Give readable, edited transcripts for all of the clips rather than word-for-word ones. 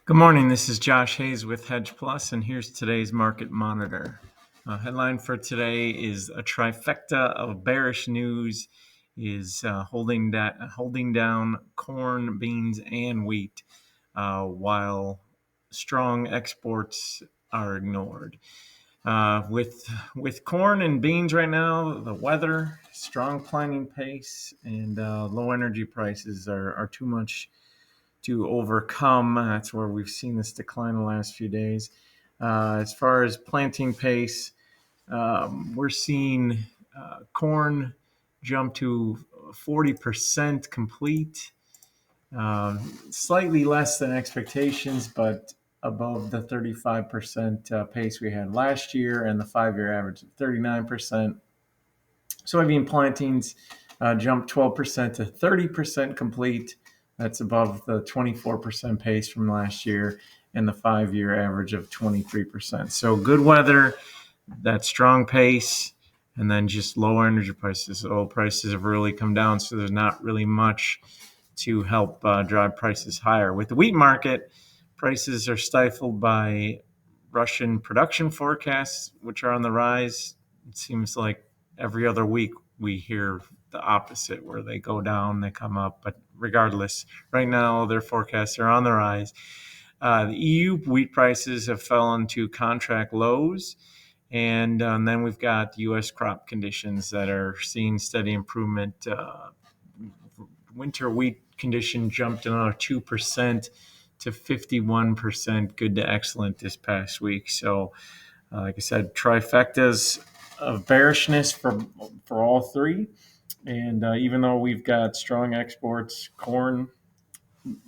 Good morning. This is Josh Hayes with Hedge Plus, and here's today's market monitor. Headline for today is a trifecta of bearish news is holding down corn, beans, and wheat, while strong exports are ignored. With corn and beans right now, the weather, strong planting pace, and low energy prices are too much to overcome. That's where we've seen this decline the last few days. As far as planting pace, we're seeing corn jump to 40% complete, slightly less than expectations, but above the 35% pace we had last year and the 5-year average of 39%. Soybean plantings jumped 12% to 30% complete. That's above the 24% pace from last year and the 5-year average of 23%. So good weather, that strong pace, and then just lower energy prices. Oil prices have really come down, so there's not really much to help drive prices higher. With the wheat market, prices are stifled by Russian production forecasts, which are on the rise. It seems like every other week we hear the opposite, where they go down, they come up. But regardless, right now their forecasts are on the rise. The EU wheat prices have fallen to contract lows. And then we've got U.S. crop conditions that are seeing steady improvement. Winter wheat condition jumped another 2% to 51% good to excellent this past week. So, like I said, trifectas of bearishness for all three. And even though we've got strong exports, corn,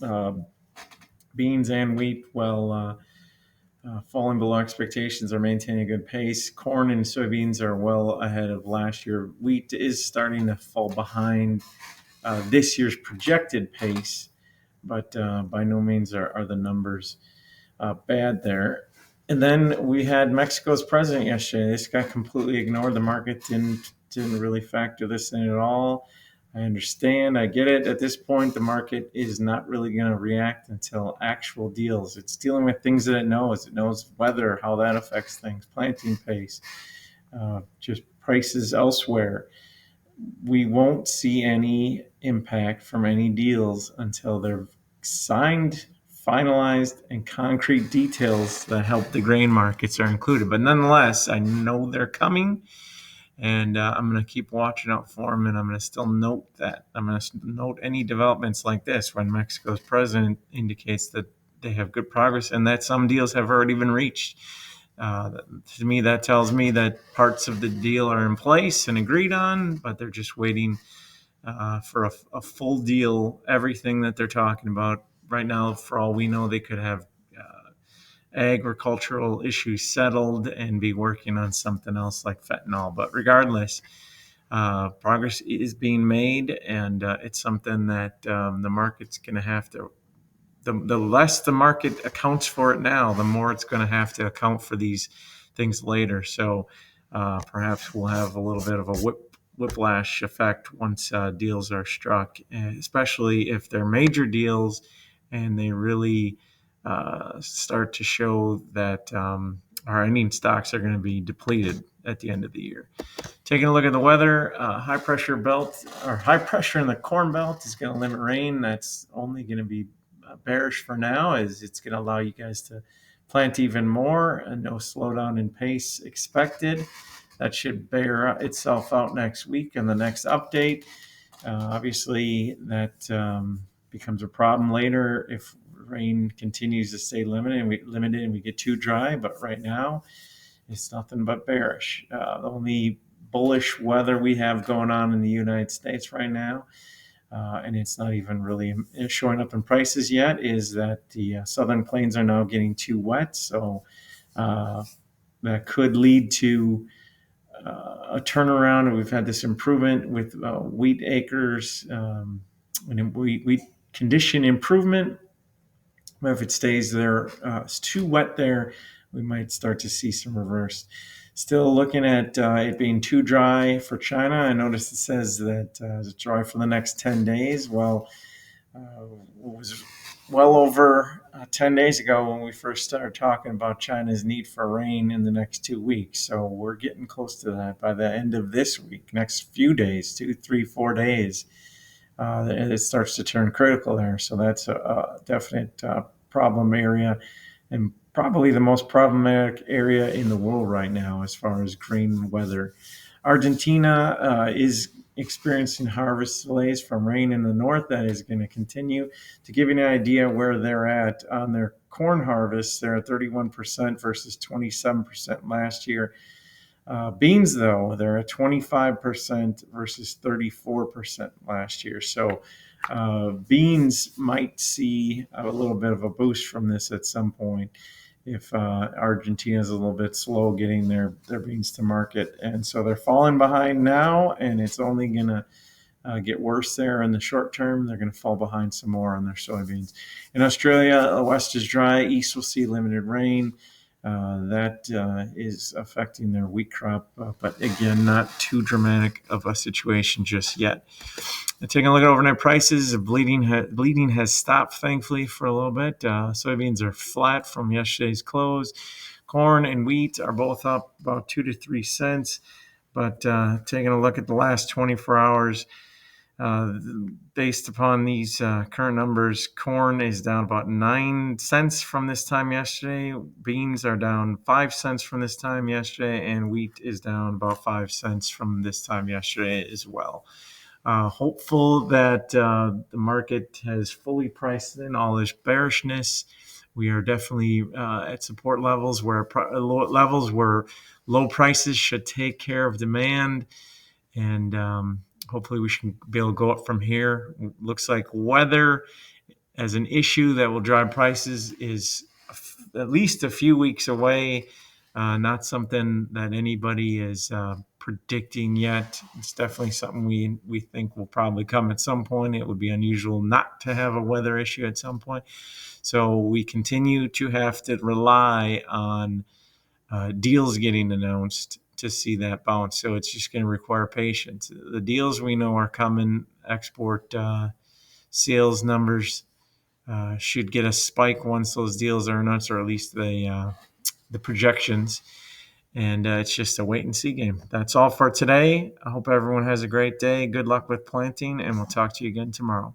uh, beans, and wheat, falling below expectations, are maintaining a good pace. Corn and soybeans are well ahead of last year. Wheat is starting to fall behind this year's projected pace, but by no means are the numbers bad there. And then we had Mexico's president yesterday. This got completely ignored. The market didn't really factor this in at all. I understand. I get it. At this point, the market is not really going to react until actual deals. It's dealing with things that it knows. It knows weather, how that affects things, planting pace, just prices elsewhere. We won't see any impact from any deals until they're signed, finalized, and concrete details that help the grain markets are included. But nonetheless, I know they're coming, and I'm going to keep watching out for them. And I'm going to still note that. I'm going to note any developments like this when Mexico's president indicates that they have good progress and that some deals have already been reached. To me, that tells me that parts of the deal are in place and agreed on, but they're just waiting for a full deal. Everything that they're talking about right now, for all we know, they could have agricultural issues settled and be working on something else like fentanyl. But regardless, progress is being made, and it's something that the market's going to have to. The less the market accounts for it now, the more it's going to have to account for these things later. So perhaps we'll have a little bit of a whiplash effect once deals are struck, especially if they're major deals and they really start to show that our ending stocks are going to be depleted at the end of the year. Taking a look at the weather, high pressure in the corn belt is going to limit rain. That's only going to be bearish for now, as it's going to allow you guys to plant even more, and no slowdown in pace expected. That should bear itself out next week in the next update. Obviously, that becomes a problem later if rain continues to stay limited and we get too dry. But right now, it's nothing but bearish. The only bullish weather we have going on in the United States right now, and it's not even really showing up in prices yet, is that the southern plains are now getting too wet. So that could lead to a turnaround. And we've had this improvement with wheat acres and wheat condition improvement. But if it stays there, it's too wet there, we might start to see some reverse. Still looking at it being too dry for China. I noticed it says that it's dry for the next 10 days. Well, well over 10 days ago when we first started talking about China's need for rain in the next 2 weeks. So we're getting close to that by the end of this week, next few days, 2, 3, 4 days. It starts to turn critical there. So that's a definite problem area, and probably the most problematic area in the world right now as far as grain weather. Argentina is experiencing harvest delays from rain in the north. That is going to continue. To give you an idea where they're at on their corn harvest, they're at 31% versus 27% last year. Beans, though, they're at 25% versus 34% last year. So beans might see a little bit of a boost from this at some point if Argentina is a little bit slow getting their beans to market. And so they're falling behind now, and it's only going to get worse there in the short term. They're going to fall behind some more on their soybeans. In Australia, the west is dry, east will see limited rain. That is affecting their wheat crop, but again, not too dramatic of a situation just yet. Taking a look at overnight prices, bleeding has stopped, thankfully, for a little bit. Soybeans are flat from yesterday's close. Corn and wheat are both up about 2 to 3 cents. But taking a look at the last 24 hours, uh, based upon these current numbers, corn is down about 9 cents from this time yesterday. Beans are down 5 cents from this time yesterday, and wheat is down about 5 cents from this time yesterday as well. Hopeful that the market has fully priced in all this bearishness. We are definitely at support levels where low prices should take care of demand, and hopefully we should be able to go up from here. Looks like weather as an issue that will drive prices is at least a few weeks away. Not something that anybody is predicting yet. It's definitely something we think will probably come at some point. It would be unusual not to have a weather issue at some point. So we continue to have to rely on deals getting announced to see that bounce. So it's just going to require patience. The deals we know are coming. Export sales numbers should get a spike once those deals are announced, or at least the projections. And it's just a wait and see game. That's all for today. I hope everyone has a great day. Good luck with planting, and we'll talk to you again tomorrow.